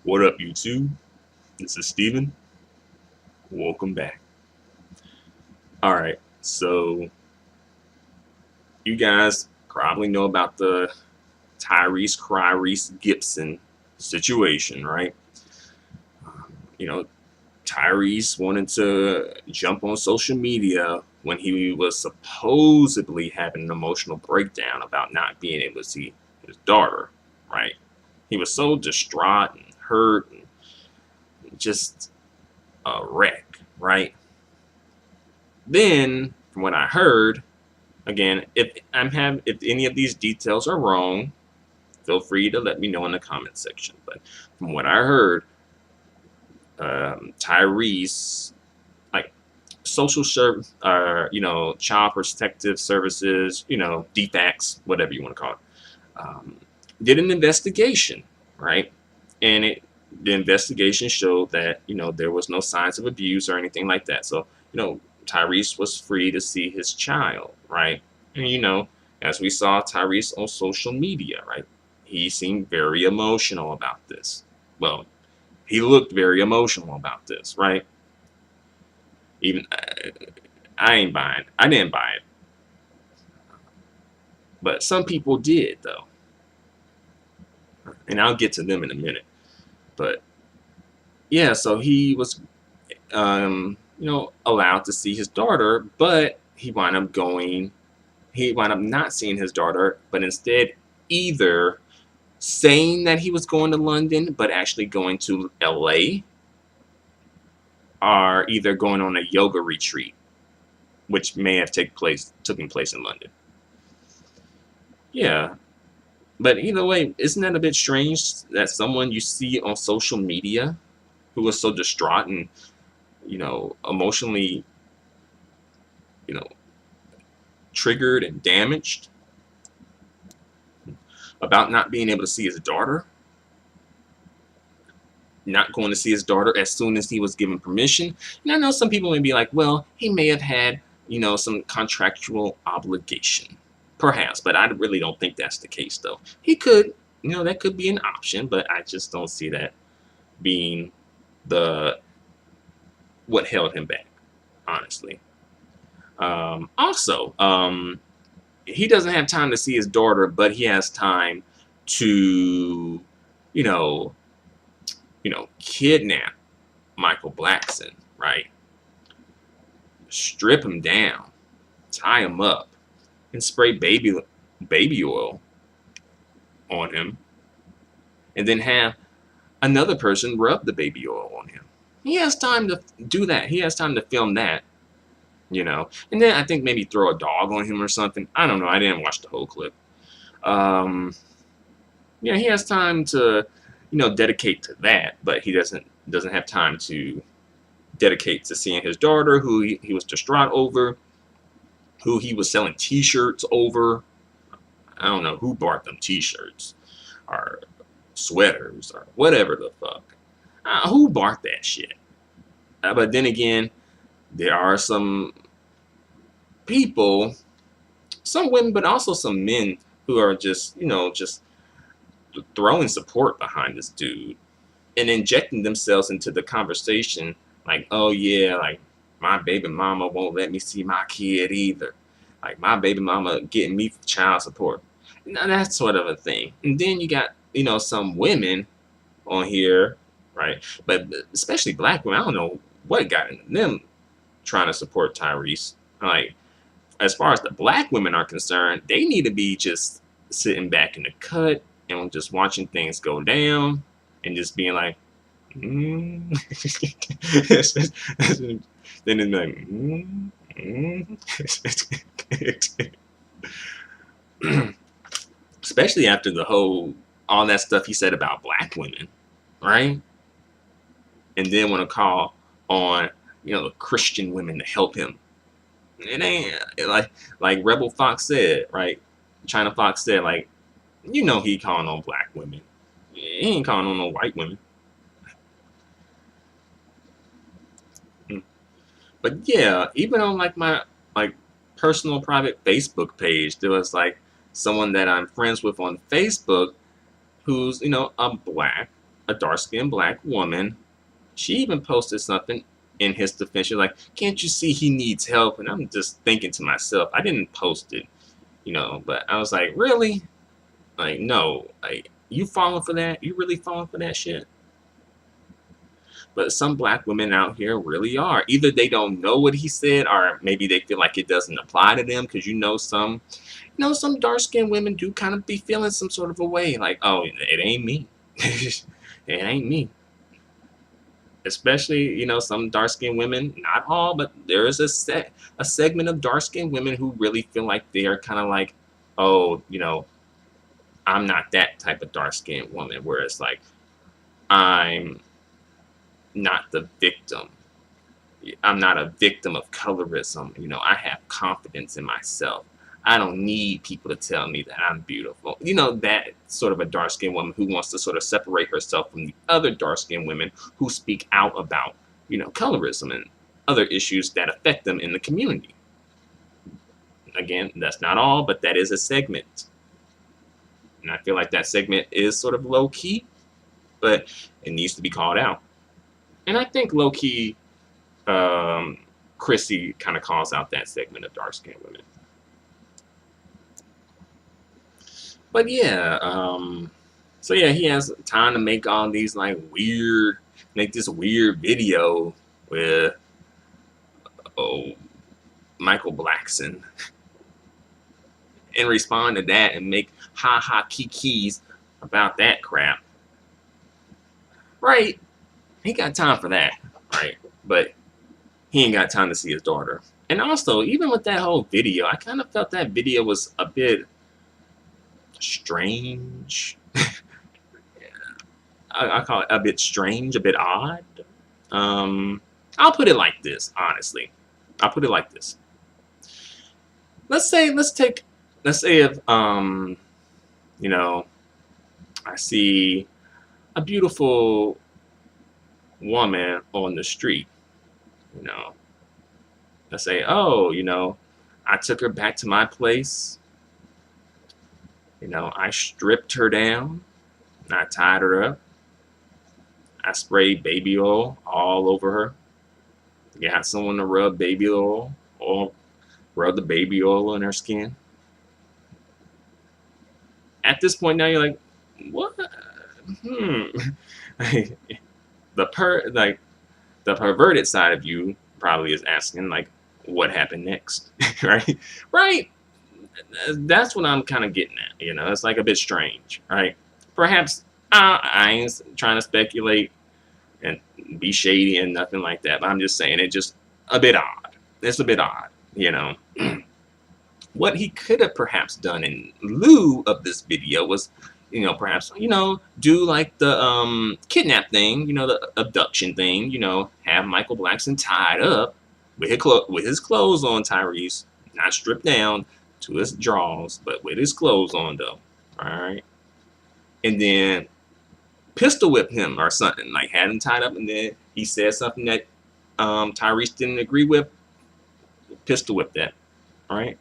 What up, YouTube? This is Steven. Welcome back. All right, so you guys probably know about the Cyrese Gibson situation, right? You know, Tyrese wanted to jump on social media when he was supposedly having an emotional breakdown about not being able to see his daughter, right? He was so distraught and hurt and just a wreck, right? Then, from what I heard, again, if any of these details are wrong, feel free to let me know in the comment section. But from what I heard, Tyrese, like social service, child protective services, DFACS, whatever you want to call it, um, did an investigation, right? And the investigation showed that there was no signs of abuse or anything like that. So Tyrese was free to see his child, right? And as we saw Tyrese on social media, right? He seemed very emotional about this. Well, he looked very emotional about this, right? Even I ain't buying. I didn't buy it, but some people did though, and I'll get to them in a minute. But yeah, so he was, allowed to see his daughter, but he wound up not seeing his daughter, but instead either saying that he was going to London, but actually going to LA, or either going on a yoga retreat, which may have taken place in London. Yeah, but either way, isn't that a bit strange that someone you see on social media who was so distraught and emotionally, you know, triggered and damaged about not being able to see his daughter, not going to see his daughter as soon as he was given permission. And I know some people may be like, well, he may have had, some contractual obligation. Perhaps, but I really don't think that's the case, though. He could, that could be an option, but I just don't see that being the what held him back, honestly. Also, he doesn't have time to see his daughter, but he has time to, you know, kidnap Michael Blackson, right? Strip him down, tie him up, and spray baby oil on him, and then have another person rub the baby oil on him. He has time to do that. He has time to film that, and then I think maybe throw a dog on him or something. I don't know. I didn't watch the whole clip. Um, yeah, he has time to, dedicate to that, but he doesn't have time to dedicate to seeing his daughter, who he was distraught over, who he was selling T-shirts over. I don't know who bought them T-shirts or sweaters or whatever the fuck. Who bought that shit? But then again, there are some people, some women, but also some men who are just throwing support behind this dude and injecting themselves into the conversation, like, oh yeah, like my baby mama won't let me see my kid either. Like my baby mama getting me for child support. Now that sort of a thing. And then you got, some women on here, right? But especially black women, I don't know what got into them trying to support Tyrese. Like, as far as the black women are concerned, they need to be just sitting back in the cut and just watching things go down and just being like, mm. Then it's like, especially after all that stuff he said about black women, right? And then want to call on, the Christian women to help him. It ain't like Rebel Fox said, right? China Fox said, like, he calling on black women. He ain't calling on no white women. But yeah, even on like my personal private Facebook page, there was like someone that I'm friends with on Facebook who's a a dark-skinned black woman. She even posted something in his defense. She's like, can't you see he needs help? And I'm just thinking to myself, I didn't post it, but I was like, really? Like, no, like, you falling for that? You really falling for that shit? But some black women out here really are. Either they don't know what he said, or maybe they feel like it doesn't apply to them. Because some dark-skinned women do kind of be feeling some sort of a way, like, oh, it ain't me. It ain't me. Especially, some dark-skinned women, not all, but there is a segment of dark-skinned women who really feel like they are kind of like, oh, I'm not that type of dark-skinned woman, where it's like, I'm not the victim. I'm not a victim of colorism. I have confidence in myself. I don't need people to tell me that I'm beautiful. That sort of a dark-skinned woman who wants to sort of separate herself from the other dark-skinned women who speak out about, colorism and other issues that affect them in the community. Again, that's not all, but that is a segment. And I feel like that segment is sort of low-key, but it needs to be called out. And I think low-key, Chrissy kind of calls out that segment of dark-skinned women. But yeah, so yeah, he has time to make all these make this weird video with Michael Blackson, and respond to that and make ha-ha kikis about that crap. Right? He got time for that, right? But he ain't got time to see his daughter. And also, even with that whole video, I kind of felt that video was a bit strange. I call it a bit strange, a bit odd. I'll put it like this, honestly. I'll put it like this. Let's say if I see a beautiful woman on the street, let's say, oh, I took her back to my place, I stripped her down, I tied her up, I sprayed baby oil all over her, got someone to rub baby oil, or rub the baby oil on her skin. At this point now, you're like, what? The perverted side of you probably is asking, like, what happened next? Right? That's what I'm kind of getting at. It's like a bit strange, right? Perhaps I ain't trying to speculate and be shady and nothing like that, but I'm just saying it's just a bit odd. It's a bit odd, What he could have perhaps done in lieu of this video was, perhaps, do like the kidnap thing, the abduction thing, have Michael Blackson tied up with his clothes on, Tyrese, not stripped down to his drawers, but with his clothes on though. All right. And then pistol whip him or something, like had him tied up, and then he said something that Tyrese didn't agree with, pistol whip that. All right.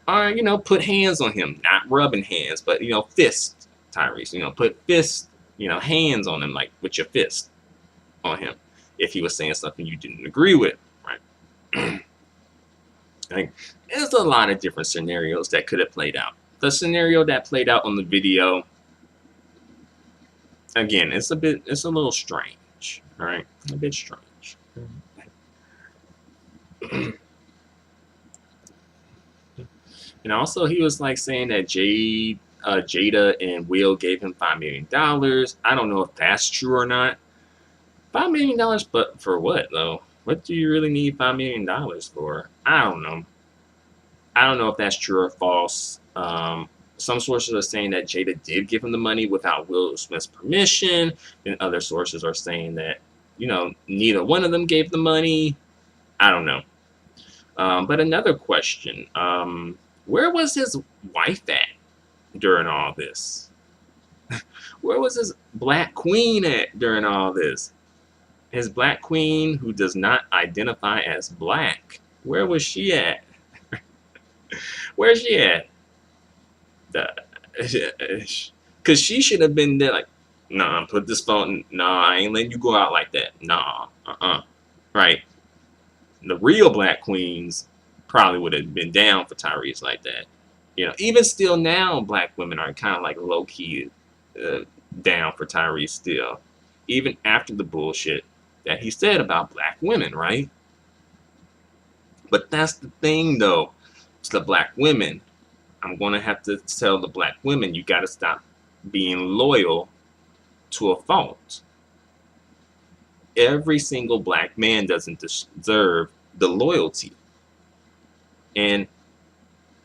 Or, put hands on him, not rubbing hands, but, fist, Tyrese, put fist, hands on him, like with your fist on him, if he was saying something you didn't agree with, right? Like, there's a lot of different scenarios that could have played out. The scenario that played out on the video, again, it's a little strange, all right? A bit strange. And also, he was like saying that Jada and Will gave him $5 million. I don't know if that's true or not. $5 million, but for what though? What do you really need $5 million for? I don't know. I don't know if that's true or false. Some sources are saying that Jada did give him the money without Will Smith's permission, and other sources are saying that, neither one of them gave the money. I don't know. But another question. Where was his wife at during all this? Where was his black queen at during all this? His black queen who does not identify as black. Where was she at? Where's she at? Because she should have been there, like, Nah, put this phone. Nah, I ain't letting you go out like that. Nah, right. The real black queens probably would have been down for Tyrese like that. Even still now, black women are kind of like low key uh, down for Tyrese still, even after the bullshit that he said about black women, right? But that's the thing, though. It's the black women. I'm gonna have to tell the black women, you got to stop being loyal to a fault. Every single black man doesn't deserve the loyalty, and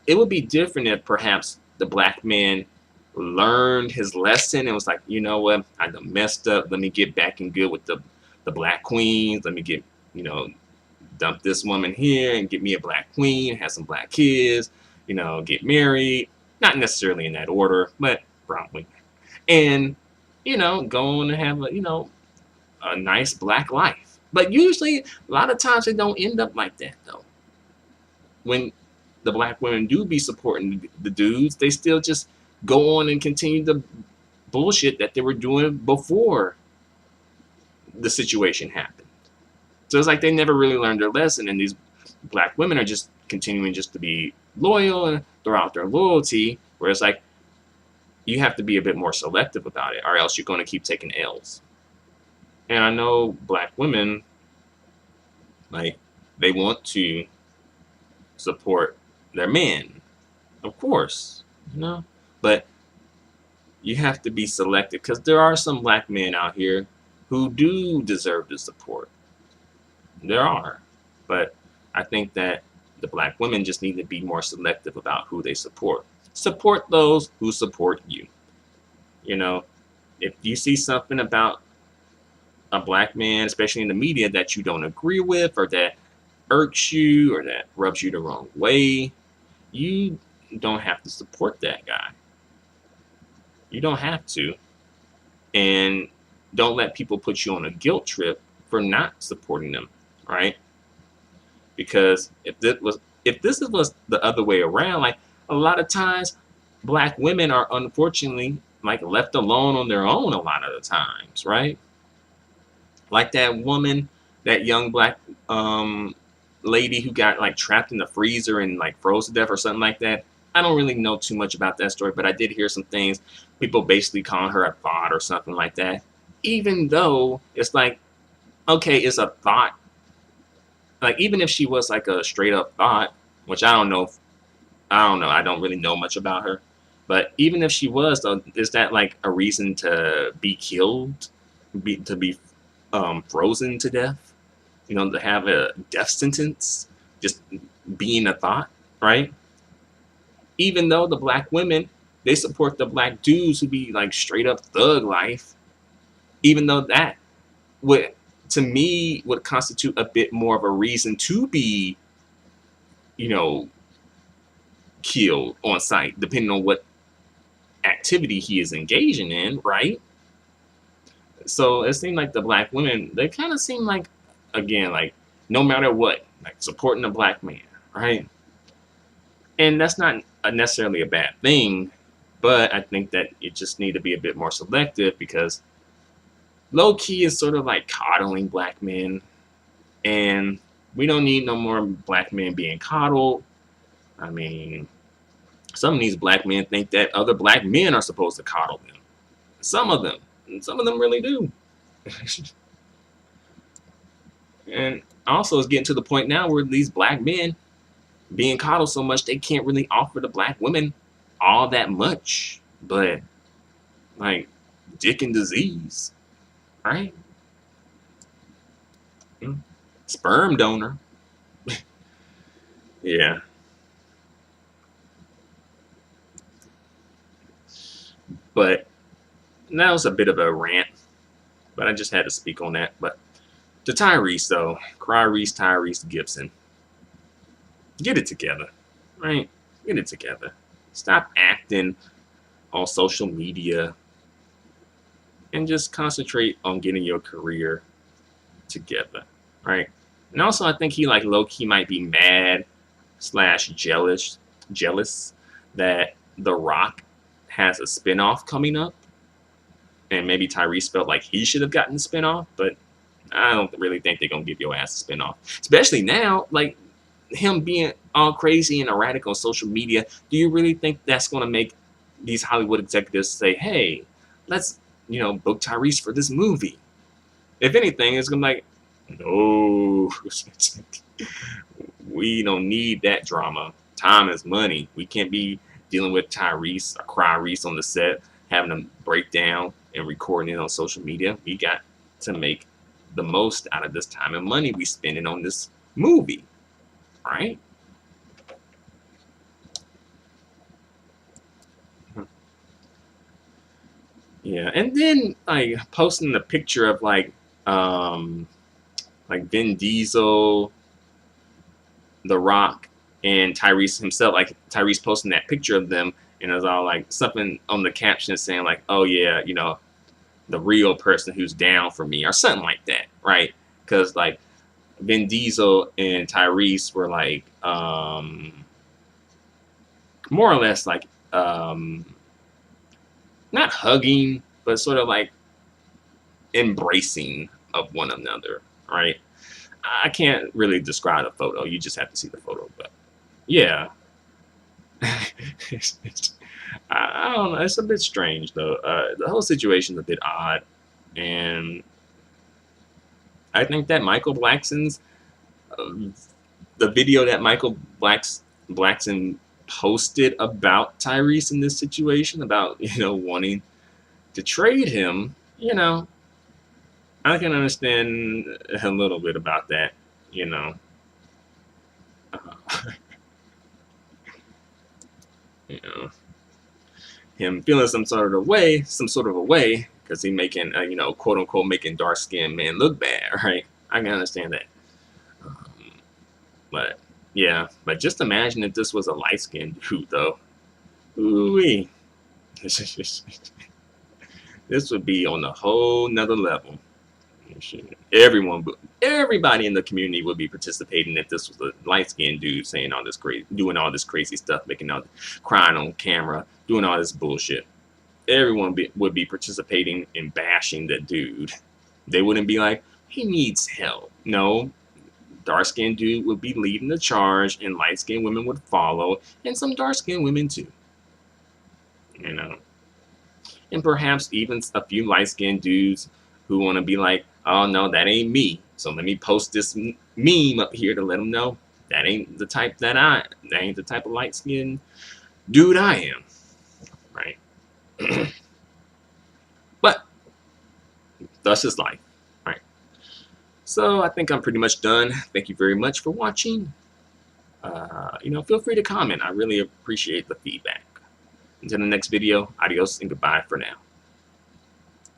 it would be different if perhaps the black man learned his lesson and was like, you know what, I done messed up. Let me get back in good with the black queens. Let me get, dump this woman here and get me a black queen, have some black kids, get married. Not necessarily in that order, but probably. And, go on and have a nice black life. But usually, a lot of times, they don't end up like that, though. When the black women do be supporting the dudes, they still just go on and continue the bullshit that they were doing before the situation happened. So it's like they never really learned their lesson, and these black women are just continuing just to be loyal and throw out their loyalty, where it's like you have to be a bit more selective about it, or else you're going to keep taking L's. And I know black women, like, they want to support their men, of course, but you have to be selective, because there are some black men out here who do deserve the support. There are, but I think that the black women just need to be more selective about who they support. Support those who support you. If you see something about a black man, especially in the media, that you don't agree with, or that irks you, or that rubs you the wrong way, you don't have to support that guy. You don't have to. And don't let people put you on a guilt trip for not supporting them, right? Because if this was the other way around, like, a lot of times black women are unfortunately like left alone on their own a lot of the times, right? Like that woman, that young black lady who got like trapped in the freezer and like froze to death or something like that. I don't really know too much about that story, but I did hear some things. People basically calling her a thought or something like that. Even though it's like, okay, it's a thought. Like, even if she was like a straight up thought, which I don't know. I don't really know much about her. But even if she was, though, is that like a reason to be killed, to be frozen to death? To have a death sentence, just being a thought, right? Even though the black women, they support the black dudes who be like straight up thug life, even though that would, to me, would constitute a bit more of a reason to be, killed on sight, depending on what activity he is engaging in, right? So it seemed like the black women, they kind of seem like, again, like, no matter what, like supporting the black man, right? And that's not necessarily a bad thing, but I think that you just need to be a bit more selective, because low key is sort of like coddling black men, and we don't need no more black men being coddled. I mean, some of these black men think that other black men are supposed to coddle them. Some of them really do. And also, it's getting to the point now where these black men being coddled so much, they can't really offer the black women all that much, but like dick and disease, right? Sperm donor. Yeah. But that was a bit of a rant, but I just had to speak on that. But to Tyrese, though, Tyrese Gibson, get it together, right? Get it together. Stop acting on social media and just concentrate on getting your career together, right? And also, I think he like low-key might be mad / jealous that The Rock has a spinoff coming up, and and maybe Tyrese felt like he should have gotten the spinoff, but I don't really think they're gonna give your ass a spinoff, especially now, like him being all crazy and erratic on social media. Do you really think that's gonna make these Hollywood executives say, "Hey, let's book Tyrese for this movie"? If anything, it's gonna be like, no, we don't need that drama. Time is money. We can't be dealing with Tyrese or Cyrese on the set, having them break down and recording it on social media. We got to make the most out of this time and money we spending on this movie, right? Yeah, and then like posting the picture of like Vin Diesel, The Rock, and Tyrese himself, like Tyrese posting that picture of them, and it was all like something on the caption saying like, "Oh yeah, the real person who's down for me," or something like that, right? Because like Vin Diesel and Tyrese were like more or less like not hugging, but sort of like embracing of one another, right? I can't really describe the photo. You just have to see the photo, but yeah. I don't know. It's a bit strange though. The whole situation's a bit odd, and I think that Michael Blackson's the video that Michael Blackson posted about Tyrese in this situation, about wanting to trade him, I can understand a little bit about that, uh, you know, him feeling some sort of a way, because he making, quote unquote, making dark skinned men look bad, right? I can understand that, but yeah, but just imagine if this was a light skinned dude, though. Ooh-wee. This would be on a whole nother level. Everybody in the community would be participating if this was a light-skinned dude saying all this crazy, doing all this crazy stuff, crying on camera, doing all this bullshit. Everyone would be participating in bashing the dude. They wouldn't be like, he needs help. No, dark-skinned dude would be leading the charge, and light-skinned women would follow, and some dark-skinned women too. And perhaps even a few light-skinned dudes who want to be like, oh no, that ain't me. So let me post this meme up here to let them know that ain't the type that ain't the type of light-skinned dude I am, right? But that's just life, right? So I think I'm pretty much done. Thank you very much for watching. Feel free to comment. I really appreciate the feedback. Until the next video, adios and goodbye for now.